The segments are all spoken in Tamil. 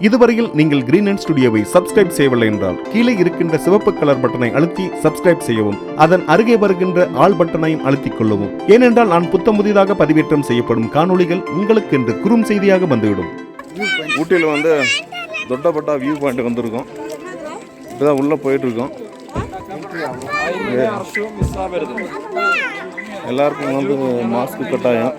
இதுவரையில் நீங்கள் கிரீன் அண்ட் ஸ்டுடியோவை சப்ஸ்கிரைப் செய்யவில்லை என்றால் கீழே இருக்கின்ற சிவப்பு கலர் பட்டனை அழுத்தி சப்ஸ்கிரைப் செய்யவும், அதன் அருகே வருகின்ற ஆல் பட்டனையும் அழுத்திக் கொள்ளவும். ஏனென்றால் நான் புதிதாக பதிவேற்றம் செய்யப்படும் காணொளிகள் உங்களுக்கு என்று குறும் செய்தியாக வந்துவிடும். ஊட்டியில் வந்து தொட்டபெட்டா வியூ பாயிண்ட் வந்திருக்கோம். இப்போதான் உள்ள போயிட்டு இருக்கோம். எல்லாருக்கும் வந்து மாஸ்க் கட்டாயம்.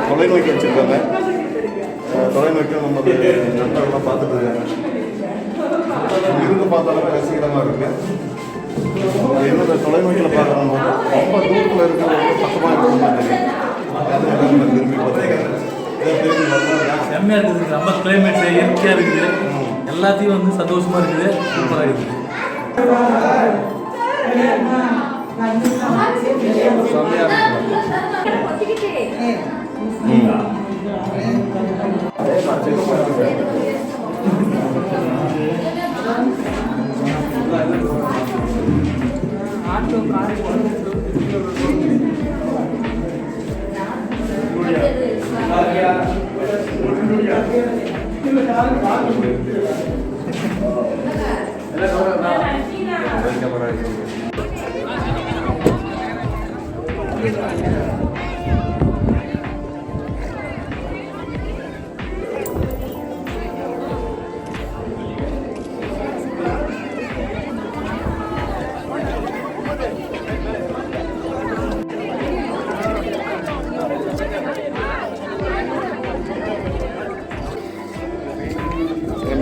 தொலைநோக்கி வச்சுருக்காங்க. தொலைநோக்கி நம்ம நண்பர்கள்லாம் பார்த்துட்டு இருக்காங்க. இருந்து பார்த்தாலுமே ரசிகரமாக இருக்கு. என்ன தொலைநோக்கியில் பார்க்குறோம், ரொம்ப தூரத்தில் இருக்கிறவங்க பக்கமாக இருக்கிற திரும்பி பார்த்தீங்க செம்மையாக இருக்குது. நம்ம கிளைமேட் இயற்கையாக இருக்குது. எல்லாத்தையும் வந்து சந்தோஷமாக இருக்குது. சூப்பராக இருக்குது. செம்மையாக இருக்குது.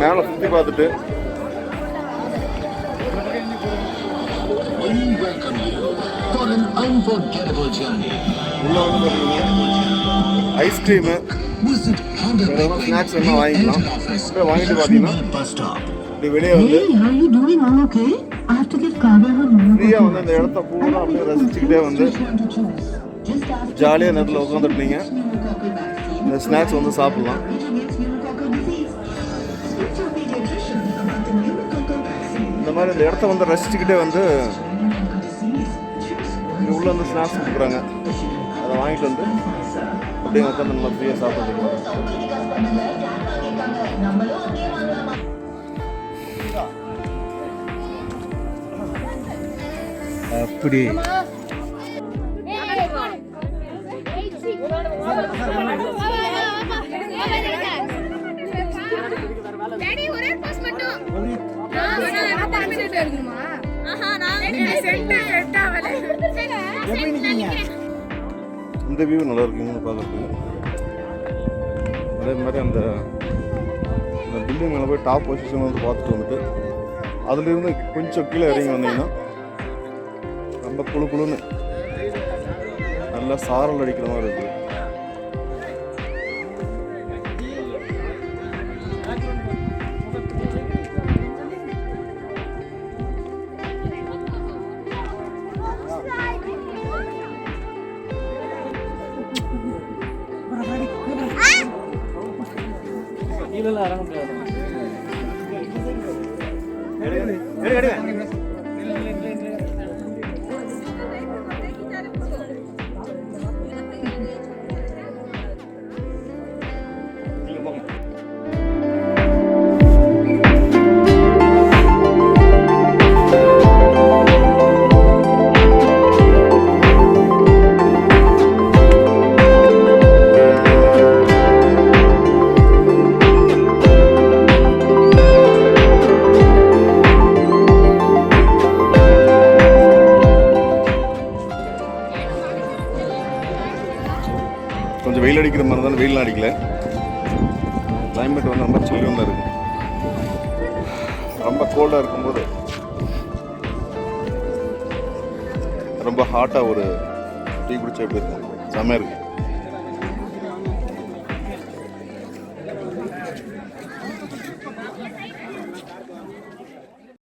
மேலே சுற்றி பார்த்துட்டு உள்ள வந்து பார்த்தீங்கன்னா ஐஸ்கிரீமு ஸ்நாக்ஸ் வேணால் வாங்கிக்கலாம். இப்போ வாங்கிட்டு பார்த்தீங்கன்னா இப்படி வெளியே வந்து ஃப்ரீயாக வந்து அந்த இடத்த பூரா அப்படியே ரசிச்சுக்கிட்டே வந்து ஜாலியாக நேரத்தில் உட்காந்துருப்பீங்க. இந்த ஸ்நாக்ஸ் வந்து சாப்பிட்லாம். இந்த மாதிரி இந்த இடத்த வந்து ரசிச்சுக்கிட்டே வந்து இங்கே உள்ள வந்து ஸ்நாக்ஸ் கொடுக்குறாங்க. அதை வாங்கிட்டு வந்து அப்படியே உட்காந்து நம்ம ஃப்ரீயாக சாப்பிட்டுக்கலாம். அப்படி ஒரே பாஸ் மட்டும் நான் வேணா 10 மினிட் எடுக்கணுமா? இந்த வியூ நல்லா இருக்குங்கன்னு பார்க்குறதுக்கு. அதே மாதிரி அந்த பில்டிங் மேலே போய் டாப் பொசிஷன் வந்து பார்த்துட்டு வந்துட்டு அதுலேருந்து கொஞ்சம் கீழே இறங்கி வந்தீங்கன்னா ரொம்ப குழு குழுன்னு நல்லா சாரல் அடிக்கிற மாதிரி இருக்குது. கீழெல்லாம் இறங்க முடியாது. கொஞ்சம் வெயில் அடிக்கிற மாதிரி தான், வெயிலாம் அடிக்கல. கிளைமேட் வந்து ரொம்ப சில்லுன்னு தான் இருக்குது. ரொம்ப கோல்டாக இருக்கும்போது ரொம்ப ஹாட்டாக ஒரு டீ குடிச்சா எப்படி இருக்கும், செம்மையாக இருக்குது.